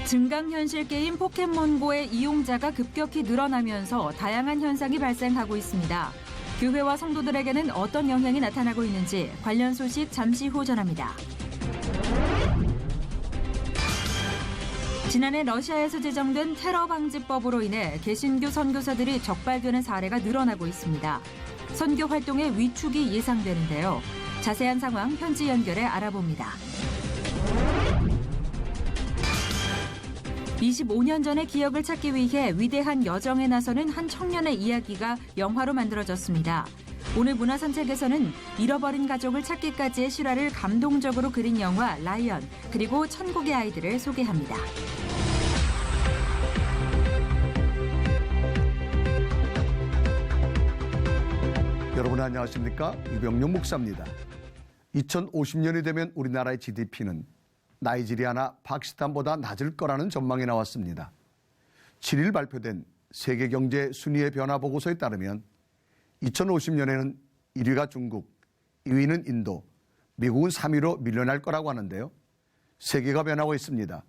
증강현실 게임 포켓몬고의 이용자가 급격히 늘어나면서 다양한 현상이 발생하고 있습니다. 교회와 성도들에게는 어떤 영향이 나타나고 있는지 관련 소식 잠시 후 전합니다. 지난해 러시아에서 제정된 테러 방지법으로 인해 개신교 선교사들이 적발되는 사례가 늘어나고 있습니다. 선교 활동의 위축이 예상되는데요. 자세한 상황 현지 연결해 알아봅니다. 25년 전의 기억을 찾기 위해 위대한 여정에 나서는 한 청년의 이야기가 영화로 만들어졌습니다. 오늘 문화산책에서는 잃어버린 가족을 찾기까지의 실화를 감동적으로 그린 영화 라이언, 그리고 천국의 아이들을 소개합니다. 여러분 안녕하십니까? 유병용 목사입니다. 2050년이 되면 우리나라의 GDP는 나이지리아나 파키스탄보다 낮을 거라는 전망이 나왔습니다. 7일 발표된 세계경제 순위의 변화 보고서에 따르면 2050년에는 1위가 중국, 2위는 인도, 미국은 3위로 밀려날 거라고 하는데요. 세계가 변하고 있습니다.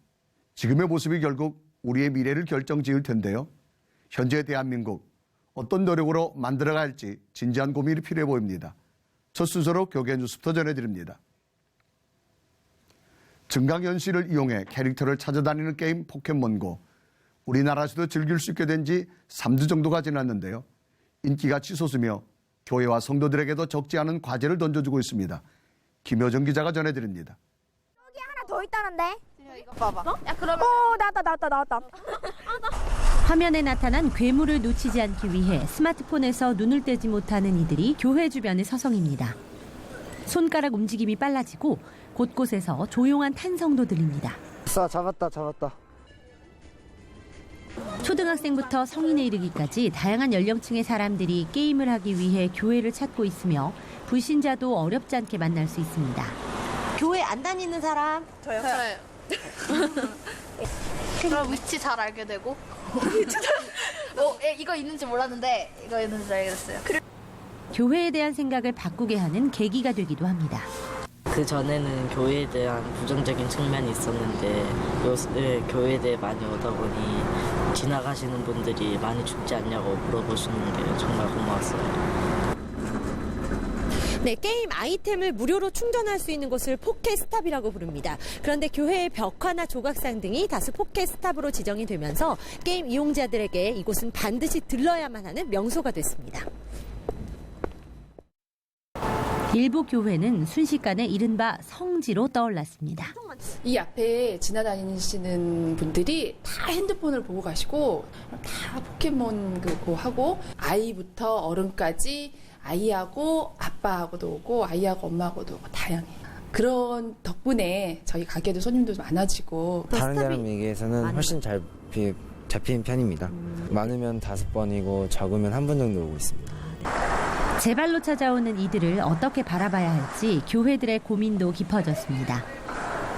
지금의 모습이 결국 우리의 미래를 결정지을 텐데요. 현재 대한민국 어떤 노력으로 만들어가야 할지 진지한 고민이 필요해 보입니다. 첫 순서로 교계 뉴스부터 전해드립니다. 증강현실을 이용해 캐릭터를 찾아다니는 게임 포켓몬고. 우리나라에서도 즐길 수 있게 된 지 3주 정도가 지났는데요. 인기가 치솟으며 교회와 성도들에게도 적지 않은 과제를 던져주고 있습니다. 김효정 기자가 전해드립니다. 여기 하나 더 있다는데? 이거 봐봐. 야, 그러면. 나왔다. 화면에 나타난 괴물을 놓치지 않기 위해 스마트폰에서 눈을 떼지 못하는 이들이 교회 주변에 서성입니다. 손가락 움직임이 빨라지고 곳곳에서 조용한 탄성도 들립니다. 잡았다. 초등학생부터 성인에 이르기까지 다양한 연령층의 사람들이 게임을 하기 위해 교회를 찾고 있으며 불신자도 어렵지 않게 만날 수 있습니다. 교회 안 다니는 사람? 저요. 그럼 위치 잘 알게 되고. 이거 있는지 몰랐는데 이거 있는지 알게 됐어요. 교회에 대한 생각을 바꾸게 하는 계기가 되기도 합니다. 그 전에는 교회에 대한 부정적인 측면이 있었는데 요새 교회에 대해 많이 오다 보니 지나가시는 분들이 많이 춥지 않냐고 물어보시는 게 정말 고마웠어요. 네, 게임 아이템을 무료로 충전할 수 있는 곳을 포켓스탑이라고 부릅니다. 그런데 교회의 벽화나 조각상 등이 다수 포켓스탑으로 지정이 되면서 게임 이용자들에게 이곳은 반드시 들러야만 하는 명소가 됐습니다. 일부 교회는 순식간에 이른바 성지로 떠올랐습니다. 이 앞에 지나다니시는 분들이 다 핸드폰을 보고 가시고 다 포켓몬 그거 하고 아이부터 어른까지 아이하고 아빠하고도 오고 아이하고 엄마하고도 오고 다양해요. 그런 덕분에 저희 가게도 손님도 많아지고 다른 데랑 비교해서는 훨씬 잘 잡히는 편입니다. 많으면 5번이고 적으면 1번 정도 오고 있습니다. 제 발로 찾아오는 이들을 어떻게 바라봐야 할지 교회들의 고민도 깊어졌습니다.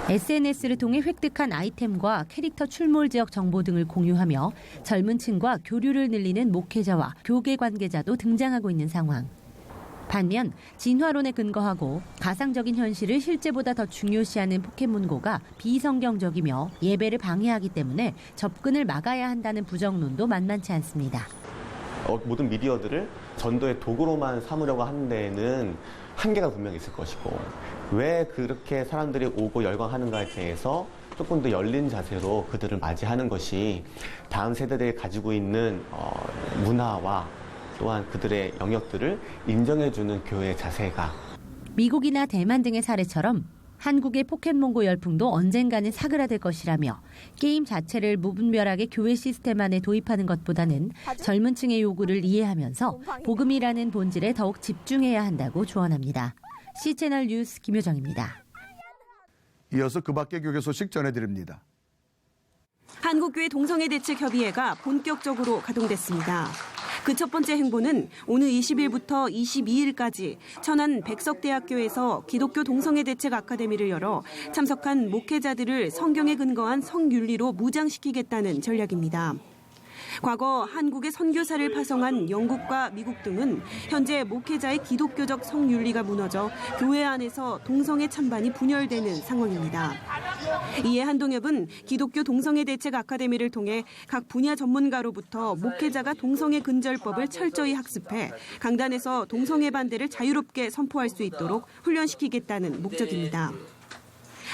SNS를 통해 획득한 아이템과 캐릭터 출몰 지역 정보 등을 공유하며 젊은 층과 교류를 늘리는 목회자와 교계 관계자도 등장하고 있는 상황. 반면 진화론에 근거하고 가상적인 현실을 실제보다 더 중요시하는 포켓몬고가 비성경적이며 예배를 방해하기 때문에 접근을 막아야 한다는 부정론도 만만치 않습니다. 모든 미디어들을 전도의 도구로만 삼으려고 하는 데에는 한계가 분명히 있을 것이고 왜 그렇게 사람들이 오고 열광하는가에 대해서 조금 더 열린 자세로 그들을 맞이하는 것이 다음 세대들이 가지고 있는 문화와 또한 그들의 영역들을 인정해주는 교회의 자세가 미국이나 대만 등의 사례처럼 한국의 포켓몬고 열풍도 언젠가는 사그라들 것이라며 게임 자체를 무분별하게 교회 시스템 안에 도입하는 것보다는 젊은 층의 요구를 이해하면서 복음이라는 본질에 더욱 집중해야 한다고 조언합니다. C채널 뉴스 김효정입니다. 이어서 그 밖의 교계 소식 전해드립니다. 한국교회 동성애대책협의회가 본격적으로 가동됐습니다. 그 첫 번째 행보는 오늘 20일부터 22일까지 천안 백석대학교에서 기독교 동성애대책 아카데미를 열어 참석한 목회자들을 성경에 근거한 성윤리로 무장시키겠다는 전략입니다. 과거 한국에 선교사를 파송한 영국과 미국 등은 현재 목회자의 기독교적 성윤리가 무너져 교회 안에서 동성애 찬반이 분열되는 상황입니다. 이에 한동협은 기독교 동성애 대책 아카데미를 통해 각 분야 전문가로부터 목회자가 동성애 근절법을 철저히 학습해 강단에서 동성애 반대를 자유롭게 선포할 수 있도록 훈련시키겠다는 목적입니다.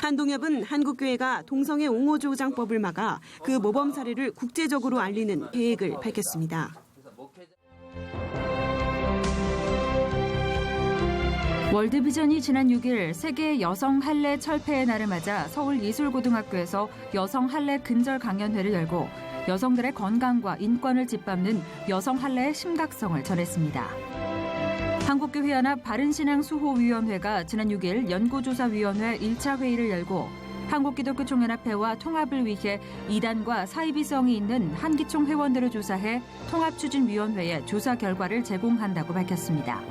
한동협은 한국교회가 동성애 옹호조장법을 막아 그 모범 사례를 국제적으로 알리는 계획을 밝혔습니다. 월드비전이 지난 6일 세계 여성 할례 철폐의 날을 맞아 서울예술고등학교에서 여성 할례 근절 강연회를 열고 여성들의 건강과 인권을 짓밟는 여성 할례의 심각성을 전했습니다. 한국교회연합 바른신앙수호위원회가 지난 6일 연구조사위원회 1차 회의를 열고 한국기독교총연합회와 통합을 위해 이단과 사이비성이 있는 한기총 회원들을 조사해 통합추진위원회에 조사 결과를 제공한다고 밝혔습니다.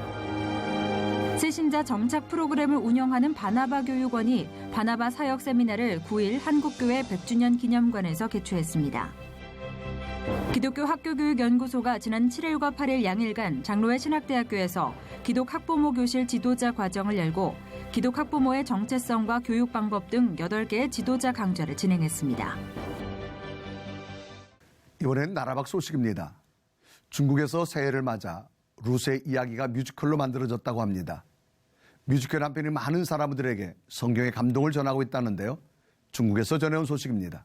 새신자 정착 프로그램을 운영하는 바나바 교육원이 바나바 사역 세미나를 9일 한국교회 100주년 기념관에서 개최했습니다. 기독교 학교교육연구소가 지난 7일과 8일 양일간 장로회 신학대학교에서 기독학부모 교실 지도자 과정을 열고 기독학부모의 정체성과 교육 방법 등 8개의 지도자 강좌를 진행했습니다. 이번엔 나라밖 소식입니다. 중국에서 새해를 맞아 루세 이야기가 뮤지컬로 만들어졌다고 합니다. 뮤지컬 한 편이 많은 사람들에게 성경의 감동을 전하고 있다는데요. 중국에서 전해온 소식입니다.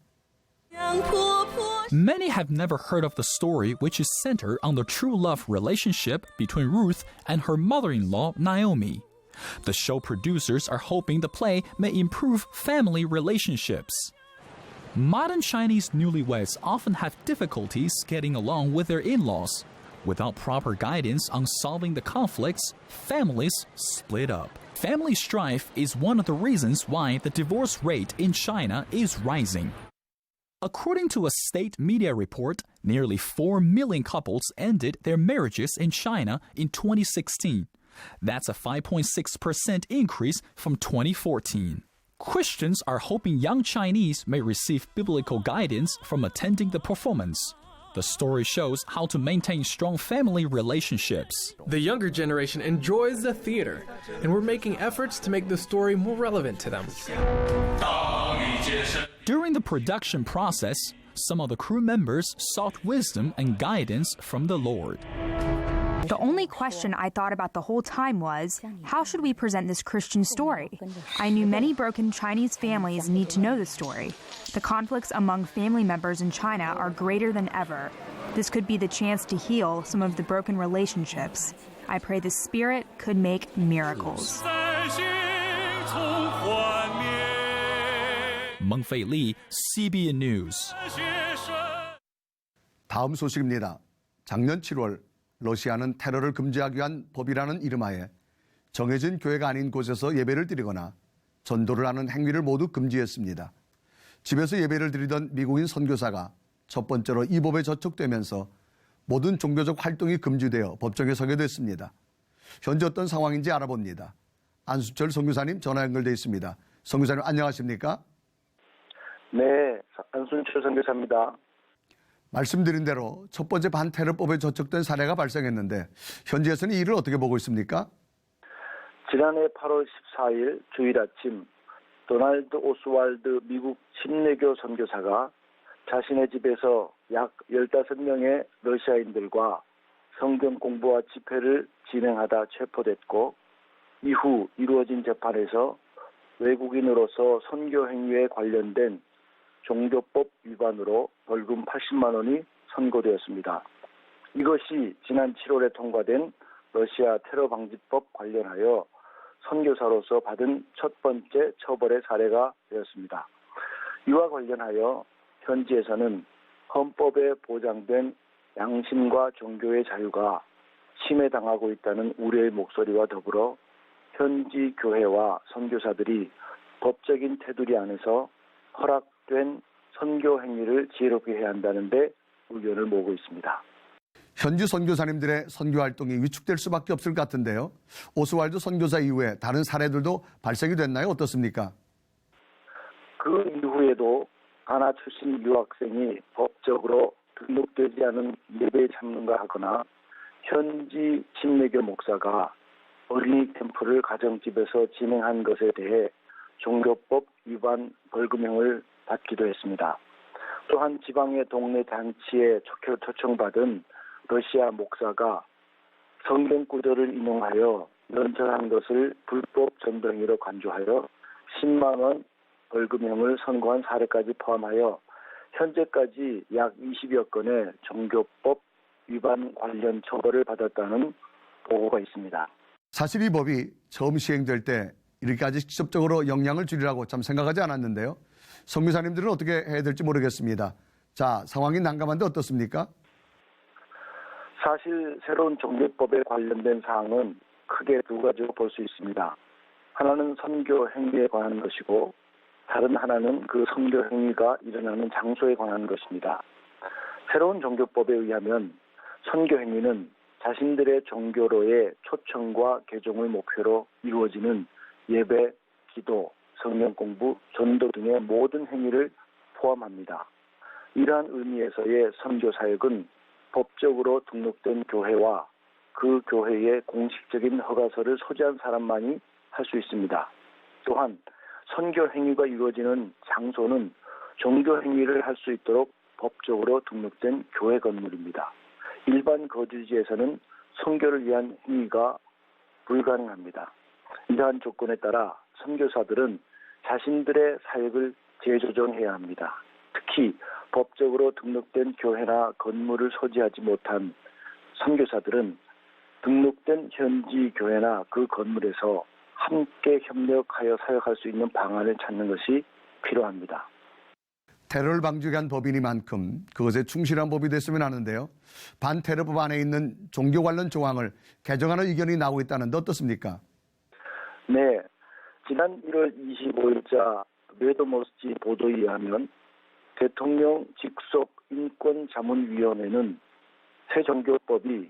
Many have never heard of the story, which is centered on the true love relationship between Ruth and her mother-in-law, Naomi. The show producers are hoping the play may improve family relationships. Modern Chinese newlyweds often have difficulties getting along with their in-laws. Without proper guidance on solving the conflicts, families split up. Family strife is one of the reasons why the divorce rate in China is rising. According to a state media report, nearly 4 million couples ended their marriages in China in 2016. That's a 5.6% increase from 2014. Christians are hoping young Chinese may receive biblical guidance from attending the performance. The story shows how to maintain strong family relationships. The younger generation enjoys the theater, and we're making efforts to make the story more relevant to them. During the production process, some of the crew members sought wisdom and guidance from the Lord. The only question I thought about the whole time was, how should we present this Christian story? I knew many broken Chinese families need to know the story. The conflicts among family members in China are greater than ever. This could be the chance to heal some of the broken relationships. I pray the Spirit could make miracles. Mengfei Li, CBN News. 다음 소식입니다. 작년 7월 러시아는 테러를 금지하기 위한 법이라는 이름하에 정해진 교회가 아닌 곳에서 예배를 드리거나 전도를 하는 행위를 모두 금지했습니다. 집에서 예배를 드리던 미국인 선교사가 첫 번째로 이 법에 저촉되면서 모든 종교적 활동이 금지되어 법정에 서게 됐습니다. 현재 어떤 상황인지 알아봅니다. 안수철 선교사님 전화 연결돼 있습니다. 선교사님 안녕하십니까? 네, 안순철 선교사입니다. 말씀드린 대로 첫 번째 반테러법에 저촉된 사례가 발생했는데 현지에서는 이 일을 어떻게 보고 있습니까? 지난해 8월 14일 주일 아침 도널드 오스왈드 미국 침례교 선교사가 자신의 집에서 약 15명의 러시아인들과 성경 공부와 집회를 진행하다 체포됐고 이후 이루어진 재판에서 외국인으로서 선교 행위에 관련된 종교법 위반으로 벌금 80만 원이 선고되었습니다. 이것이 지난 7월에 통과된 러시아 테러 방지법 관련하여 선교사로서 받은 첫 번째 처벌의 사례가 되었습니다. 이와 관련하여 현지에서는 헌법에 보장된 양심과 종교의 자유가 침해당하고 있다는 우려의 목소리와 더불어 현지 교회와 선교사들이 법적인 테두리 안에서 허락된 선교 행위를 지혜롭게 해야 한다는 데 의견을 모으고 있습니다. 현지 선교사님들의 선교 활동이 위축될 수밖에 없을 것 같은데요. 오스왈드 선교사 이후에 다른 사례들도 발생이 됐나요? 어떻습니까? 그 이후에도 가나 출신 유학생이 법적으로 등록되지 않은 예배에 참가하거나 현지 침례교 목사가 어린이 캠프를 가정집에서 진행한 것에 대해 종교법 위반 벌금형을 받기도 했습니다. 또한 지방의 동네 잔치에 초청받은 러시아 목사가 성경 구절을 인용하여 연설한 것을 불법 전도행위로 간주하여 10만 원 벌금형을 선고한 사례까지 포함하여 현재까지 약 20여 건의 종교법 위반 관련 처벌을 받았다는 보고가 있습니다. 사실 이 법이 처음 시행될 때 이렇게까지 직접적으로 영향을 주리라고 참 생각하지 않았는데요. 선교사님들은 어떻게 해야 될지 모르겠습니다. 자, 상황이 난감한데 어떻습니까? 사실 새로운 종교법에 관련된 사항은 크게 두 가지로 볼 수 있습니다. 하나는 선교 행위에 관한 것이고 다른 하나는 그 선교 행위가 일어나는 장소에 관한 것입니다. 새로운 종교법에 의하면 선교 행위는 자신들의 종교로의 초청과 개종을 목표로 이루어지는 예배, 기도, 성경 공부, 전도 등의 모든 행위를 포함합니다. 이러한 의미에서의 선교 사역은 법적으로 등록된 교회와 그 교회의 공식적인 허가서를 소지한 사람만이 할 수 있습니다. 또한 선교 행위가 이루어지는 장소는 종교 행위를 할 수 있도록 법적으로 등록된 교회 건물입니다. 일반 거주지에서는 선교를 위한 행위가 불가능합니다. 이러한 조건에 따라 선교사들은 자신들의 사역을 재조정해야 합니다. 특히 법적으로 등록된 교회나 건물을 소지하지 못한 선교사들은 등록된 현지 교회나 그 건물에서 함께 협력하여 사역할 수 있는 방안을 찾는 것이 필요합니다. 테러를 방지하기 위한 법이니만큼 그것에 충실한 법이 됐으면 하는데요. 반테러법 안에 있는 종교 관련 조항을 개정하는 의견이 나오고 있다는데 어떻습니까? 네, 지난 1월 25일자 메도모스지 보도에 의하면 대통령 직속 인권자문위원회는 새 종교법이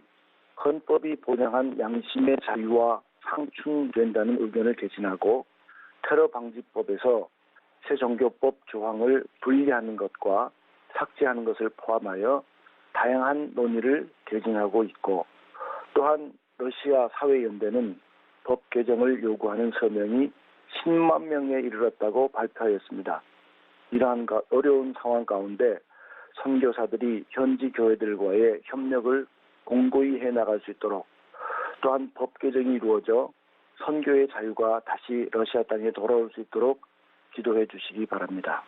헌법이 보장한 양심의 자유와 상충된다는 의견을 개진하고 테러방지법에서 새 종교법 조항을 분리하는 것과 삭제하는 것을 포함하여 다양한 논의를 개진하고 있고 또한 러시아 사회연대는 법 개정을 요구하는 서명이 10만 명에 이르렀다고 발표하였습니다. 이러한 어려운 상황 가운데 선교사들이 현지 교회들과의 협력을 공고히 해나갈 수 있도록 또한 법 개정이 이루어져 선교의 자유가 다시 러시아 땅에 돌아올 수 있도록 기도해 주시기 바랍니다.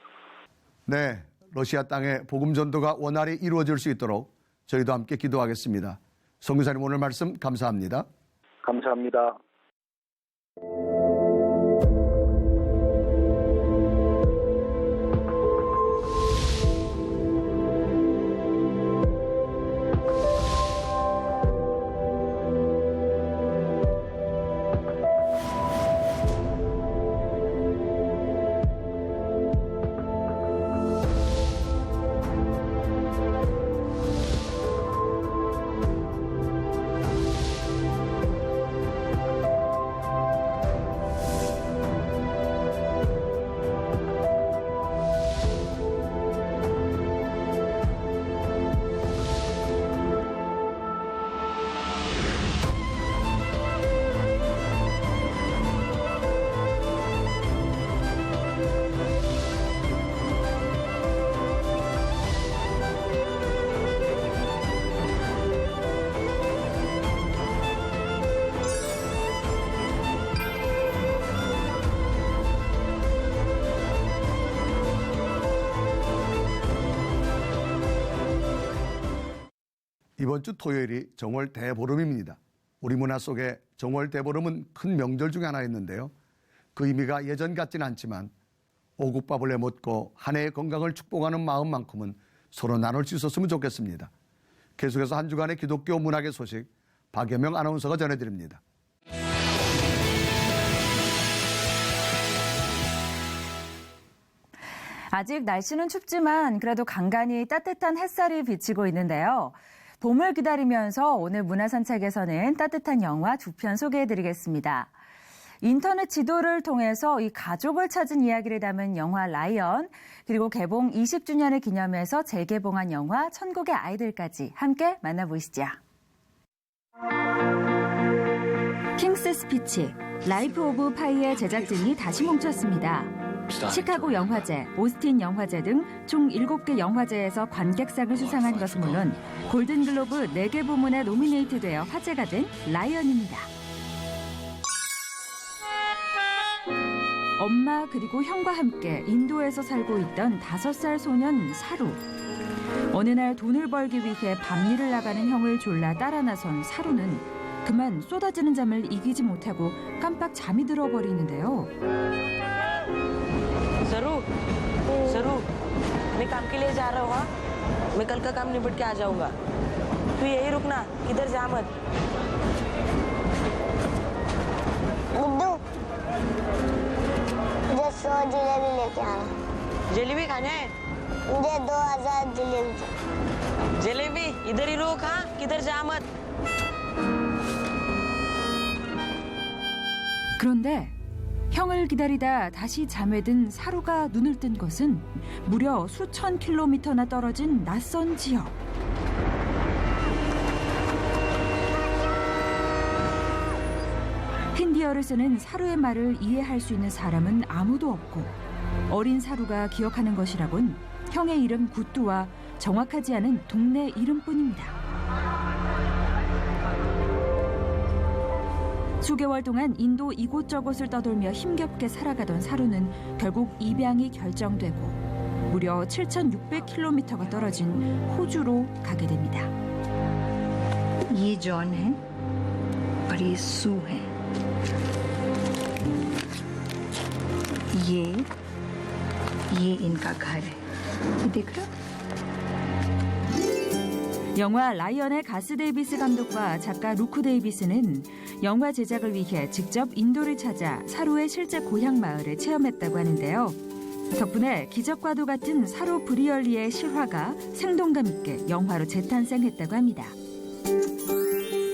네, 러시아 땅에 복음 전도가 원활히 이루어질 수 있도록 저희도 함께 기도하겠습니다. 선교사님 오늘 말씀 감사합니다. 감사합니다. 이번 주 토요일이 정월 대보름입니다. 우리 문화 속에 정월 대보름은 큰 명절 중에 하나였는데요. 그 의미가 예전 같지는 않지만 오곡밥을 해먹고 한 해의 건강을 축복하는 마음만큼은 서로 나눌 수 있었으면 좋겠습니다. 계속해서 한 주간의 기독교 문학의 소식 박여명 아나운서가 전해드립니다. 아직 날씨는 춥지만 그래도 간간히 따뜻한 햇살이 비치고 있는데요. 봄을 기다리면서 오늘 문화산책에서는 따뜻한 영화 2편 소개해드리겠습니다. 인터넷 지도를 통해서 이 가족을 찾은 이야기를 담은 영화 라이언, 그리고 개봉 20주년을 기념해서 재개봉한 영화 천국의 아이들까지 함께 만나보시죠. 킹스 스피치, 라이프 오브 파이의 제작진이 다시 뭉쳤습니다. 시카고 영화제, 오스틴 영화제 등 총 7개 영화제에서 관객상을 수상한 것은 물론 골든글로브 4개 부문에 노미네이트되어 화제가 된 라이언입니다. 엄마 그리고 형과 함께 인도에서 살고 있던 5살 소년 사루. 어느 날 돈을 벌기 위해 밤일을 나가는 형을 졸라 따라 나선 사루는 그만 쏟아지는 잠을 이기지 못하고 깜빡 잠이 들어버리는데요. जरूर मैं काम के लिए जा रहा हूँ हाँ मैं कल का काम निपट के आ जाऊंगा तू यही रुकना इधर जा मत गुड्डू मुझे 100 जलेबी लेके आना जलेबी खाने है मुझे 2000 जलेबी जलेबी इधर ही रोक हाँ किधर जा मत 그런데 형을 기다리다 다시 잠에 든 사루가 눈을 뜬 것은 무려 수천 킬로미터나 떨어진 낯선 지역. 힌디어를 쓰는 사루의 말을 이해할 수 있는 사람은 아무도 없고 어린 사루가 기억하는 것이라곤 형의 이름 구뚜와 정확하지 않은 동네 이름뿐입니다. 수개월 동안 인도 이곳저곳을 떠돌며 힘겹게 살아가던 사루는 결국 입양이 결정되고 무려 7,600km가 떨어진 호주로 가게 됩니다. ये जॉन है और ये सू है। ये इनका घर है। ये देख रहे हो? 영화 라이언의 가스 데이비스 감독과 작가 루크 데이비스는 영화 제작을 위해 직접 인도를 찾아 사루의 실제 고향 마을을 체험했다고 하는데요. 덕분에 기적과도 같은 사루 브리얼리의 실화가 생동감 있게 영화로 재탄생했다고 합니다.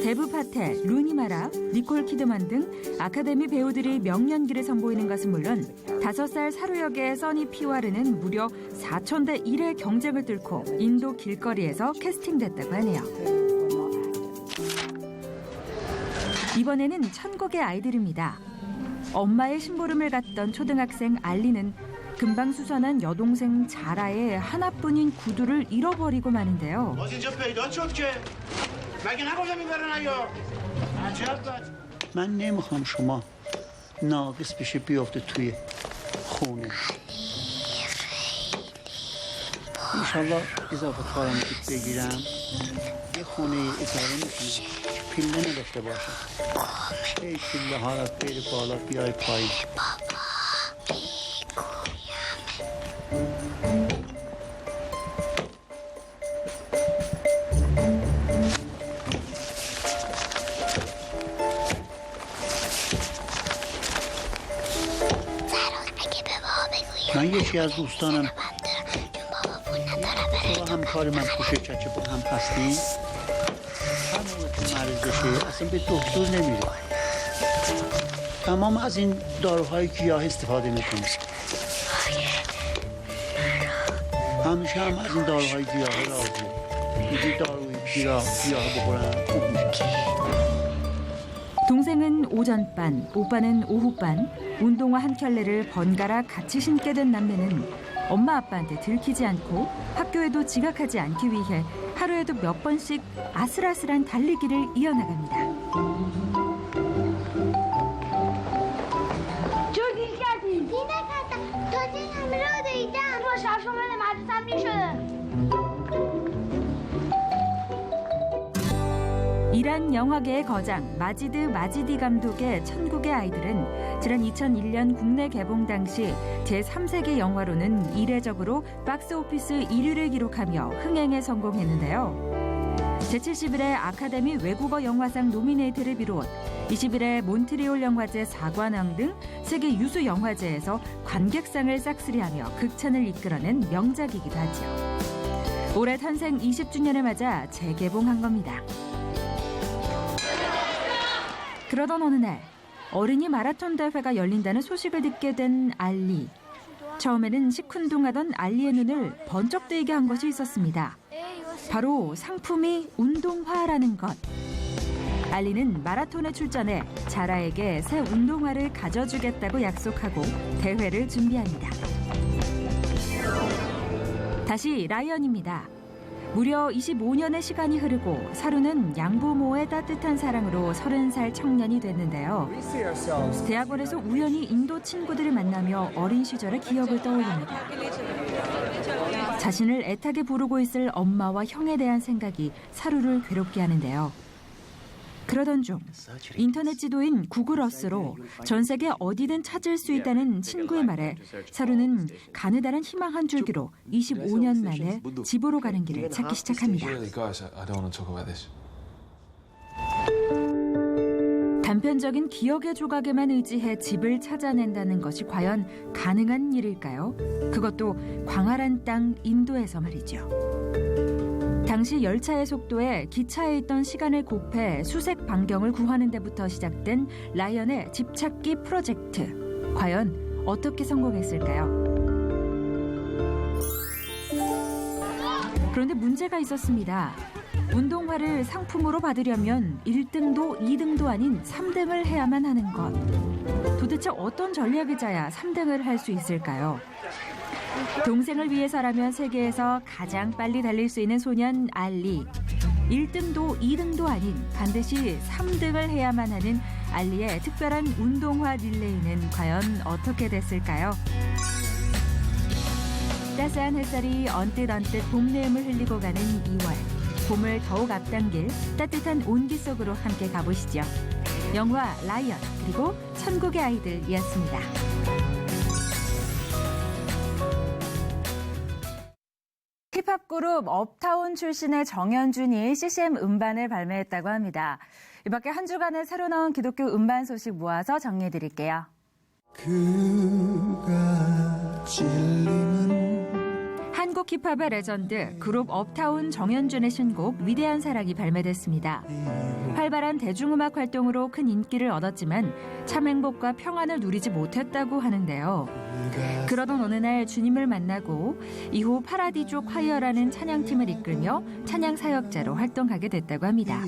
데브 파텔, 루니 마라, 니콜 키드만 등 아카데미 배우들이 명연기를 선보이는 것은 물론 5살 사루 역의 써니 피와르는 무려 4,000대 1의 경쟁을 뚫고 인도 길거리에서 캐스팅됐다고 하네요. 이번에는 천국의 아이들입니다. 엄마의 심부름을 갔던 초등학생 알리는 금방 수선한 여동생 자라의 하나뿐인 구두를 잃어버리고 마는데요. من نمیخوام شما ناقص بشه بیافته توی خونه انشالله اضافه کارم بگیرم یه خونه اجاره میکنم پله نداشته باشه ای پله ها را بری بالا بیای پایین من یکی از دوستانم تو همکار من پوشه چچه با هم هستیم هر موقع که مریض بشه اصلا به دکتر نمیره تمام از این داروهای گیاه استفاده میکنه همیشه هم از این داروهای گیاه راضیه میگه داروی گیاه بخورن خوب میشه 동생은 오전반, 오빠는 오후반, 운동화 한 켤레를 번갈아 같이 신게 된 남매는 엄마 아빠한테 들키지 않고 학교에도 지각하지 않기 위해 하루에도 몇 번씩 아슬아슬한 달리기를 이어나갑니다. جوگی کردی؟ دیگه کردم تازه همه رو دیدم با شرشو من مدرسم میشده 이란 영화계의 거장 마지드 마지디 감독의 천국의 아이들은 지난 2001년 국내 개봉 당시 제3세계 영화로는 이례적으로 박스오피스 1위를 기록하며 흥행에 성공했는데요. 제70일의 아카데미 외국어 영화상 노미네이트를 비롯 20일의 몬트리올 영화제 4관왕 등 세계 유수 영화제에서 관객상을 싹쓸이하며 극찬을 이끌어낸 명작이기도 하죠. 올해 탄생 20주년을 맞아 재개봉한 겁니다. 그러던 어느 날 어린이 마라톤 대회가 열린다는 소식을 듣게 된 알리. 처음에는 시큰둥하던 알리의 눈을 번쩍 뜨이게 한 것이 있었습니다. 바로 상품이 운동화라는 것. 알리는 마라톤에 출전해 자라에게 새 운동화를 가져주겠다고 약속하고 대회를 준비합니다. 다시 라이언입니다. 무려 25년의 시간이 흐르고 사루는 양부모의 따뜻한 사랑으로 30살 청년이 됐는데요. 대학원에서 우연히 인도 친구들을 만나며 어린 시절의 기억을 떠올립니다. 자신을 애타게 부르고 있을 엄마와 형에 대한 생각이 사루를 괴롭게 하는데요. 그러던 중 인터넷 지도인 구글 어스로 전 세계 어디든 찾을 수 있다는 친구의 말에 사루는 가느다란 희망 한 줄기로 25년 만에 집으로 가는 길을 찾기 시작합니다. 단편적인 기억의 조각에만 의지해 집을 찾아낸다는 것이 과연 가능한 일일까요? 그것도 광활한 땅 인도에서 말이죠. 당시 열차의 속도에 기차에 있던 시간을 곱해 수색 반경을 구하는 데부터 시작된 라이언의 집 찾기 프로젝트. 과연 어떻게 성공했을까요? 그런데 문제가 있었습니다. 운동화를 상품으로 받으려면 1등도 2등도 아닌 3등을 해야만 하는 것. 도대체 어떤 전략이자야 3등을 할 수 있을까요? 동생을 위해서라면 세계에서 가장 빨리 달릴 수 있는 소년 알리. 1등도 2등도 아닌 반드시 3등을 해야만 하는 알리의 특별한 운동화 릴레이는 과연 어떻게 됐을까요? 따스한 햇살이 언뜻 봄 내음을 흘리고 가는 2월. 봄을 더욱 앞당길 따뜻한 온기 속으로 함께 가보시죠. 영화 라이언 그리고 천국의 아이들이었습니다. 힙합 그룹 업타운 출신의 정현준이 CCM 음반을 발매했다고 합니다. 이 밖에 한 주간의 새로 나온 기독교 음반 소식 모아서 정리해드릴게요. 그가 찔림은 한국 힙합의 레전드 그룹 업타운 정현준의 신곡 위대한 사랑이 발매됐습니다. 활발한 대중음악 활동으로 큰 인기를 얻었지만 참 행복과 평안을 누리지 못했다고 하는데요. 그러던 어느 날 주님을 만나고 이후 파라디조 콰이어라는 찬양팀을 이끌며 찬양 사역자로 활동하게 됐다고 합니다.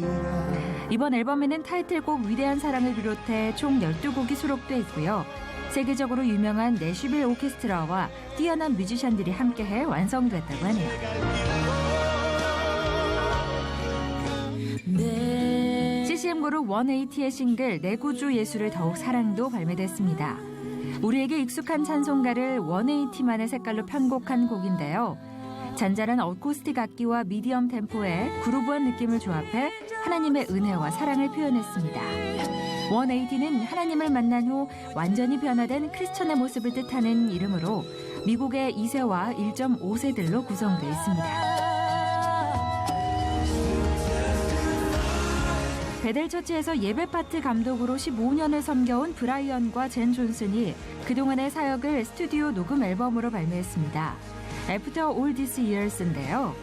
이번 앨범에는 타이틀곡 위대한 사랑을 비롯해 총 12곡이 수록돼 있고요. 세계적으로 유명한 내슈빌 오케스트라와 뛰어난 뮤지션들이 함께해 완성됐다고 하네요. CCM 그룹 180의 싱글 내 구주 예수를 더욱 사랑도 발매됐습니다. 우리에게 익숙한 찬송가를 180만의 색깔로 편곡한 곡인데요. 잔잔한 어쿠스틱 악기와 미디엄 템포의 그루브한 느낌을 조합해 하나님의 은혜와 사랑을 표현했습니다. 180는 하나님을 만난 후 완전히 변화된 크리스천의 모습을 뜻하는 이름으로 미국의 2세와 1.5세들로 구성되어 있습니다. 베델처치에서 예배 파트 감독으로 15년을 섬겨온 브라이언과 젠 존슨이 그동안의 사역을 스튜디오 녹음 앨범으로 발매했습니다. After All These Years인데요.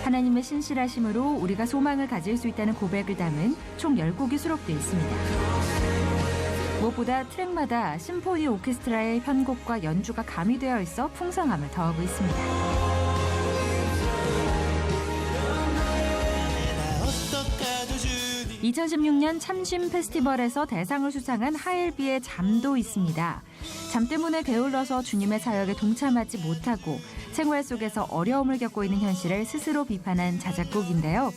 하나님의 신실하심으로 우리가 소망을 가질 수 있다는 고백을 담은 총 10곡이 수록되어 있습니다. 무엇보다 트랙마다 심포니 오케스트라의 편곡과 연주가 가미되어 있어 풍성함을 더하고 있습니다. 2016년 참심 페스티벌에서 대상을 수상한 하엘비의 잠도 있습니다. 잠 때문에 게을러서 주님의 사역에 동참하지 못하고 생활 속에서 어려움을 겪고 있는 현실을 스스로 비판한 자작곡인데요.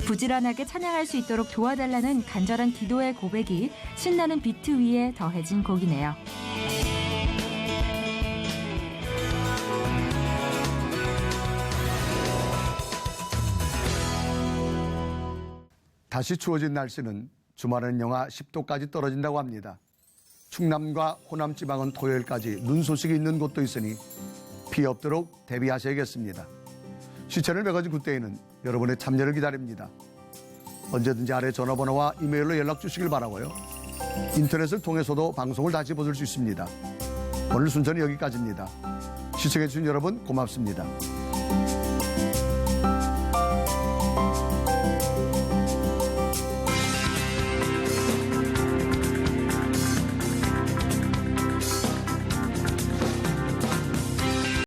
부지런하게 찬양할 수 있도록 도와달라는 간절한 기도의 고백이 신나는 비트 위에 더해진 곡이네요. 다시 추워진 날씨는 주말에는 영하 10도까지 떨어진다고 합니다. 충남과 호남 지방은 토요일까지 눈 소식이 있는 곳도 있으니 피 없도록 대비하셔야겠습니다. 시체를 매거진 굿데이는 여러분의 참여를 기다립니다. 언제든지 아래 전화번호와 이메일로 연락 주시길 바라고요. 인터넷을 통해서도 방송을 다시 보실 수 있습니다. 오늘 순서는 여기까지입니다. 시청해주신 여러분 고맙습니다.